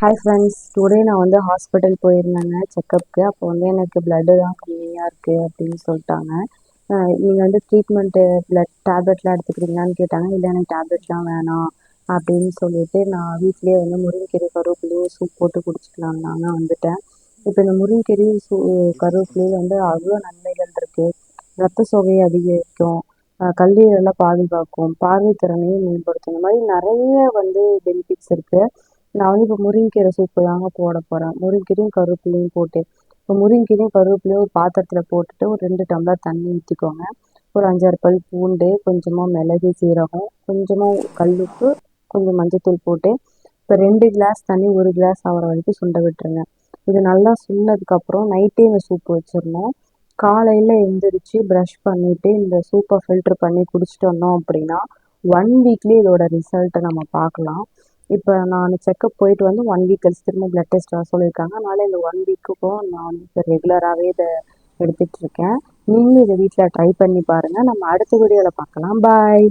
Hi friends, today நான் hospital போயிருந்தேங்க செக்கப்க்கு. அப்போ எனக்கு பிளட்டு தான் கம்மியாக இருக்குது அப்படின்னு சொல்லிட்டாங்க. நீங்கள் ட்ரீட்மெண்ட்டு டேப்லெட்லாம் எடுத்துக்கிறீங்களான்னு கேட்டாங்க. இல்லை, எனக்கு டேப்லெட்லாம் வேணாம் அப்படின்னு சொல்லிட்டு நான் வீட்டிலேயே முருங்கைக்கீரை கருவேப்பிலையும் சூப் போட்டு குடிச்சிக்கலான்னு தாங்க வந்துட்டேன். இப்போ இந்த முருங்கைக்கீரை கருவேப்பிலையும் அவ்வளோ நன்மைகள் இருக்குது. ரத்த சோகையை அதிகரிக்கும், கல்லீரலை பாதுகாக்கும், பார்வை திறனையும் மேம்படுத்தும். இந்த மாதிரி நிறைய பெனிஃபிட்ஸ் இருக்குது. நான் இப்போ முருங்கைக்கீரை சூப்பு தாங்க போட போகிறேன். முருங்கைக்கீரையும் கருவேப்பிலையும் போட்டு, இப்போ முருங்கைக்கீரையும் கருவேப்பிலையும் ஒரு பாத்திரத்தில் போட்டுட்டு ஒரு 2 டம்ளர் தண்ணி ஊற்றிக்கோங்க. ஒரு 5-6 பல் பூண்டு, கொஞ்சமாக மிளகு, சீரகம், கொஞ்சமாக கல்லுப்பு, கொஞ்சம் மஞ்சத்தூள் போட்டு இப்போ 2 கிளாஸ் தண்ணி 1 கிளாஸ் ஆகிற வரைக்கும் சுண்ட விட்டுருங்க. இது நல்லா சுண்டதுக்கப்புறம் நைட்டே இந்த சூப்பு வச்சிடணும். காலையில் எழுந்திரிச்சு ப்ரஷ் பண்ணிவிட்டு இந்த சூப்பை ஃபில்ட்ரு பண்ணி குடிச்சிட்டு வந்தோம் அப்படின்னா 1 வீக்லேயே இதோட ரிசல்ட்டை நம்ம பார்க்கலாம். இப்போ நான் செக்கப் போயிட்டு 1 வீக் கழிச்சு திரும்ப பிளட் டெஸ்ட் வர சொல்லியிருக்காங்க. அதனால் இந்த 1 வீக்குக்கும் நான் இப்போ ரெகுலராகவே இதை எடுத்துகிட்ருக்கேன். நீங்களும் இதை வீட்டில் ட்ரை பண்ணி பாருங்கள். நம்ம அடுத்த வீடியோவில் பார்க்கலாம். பாய்.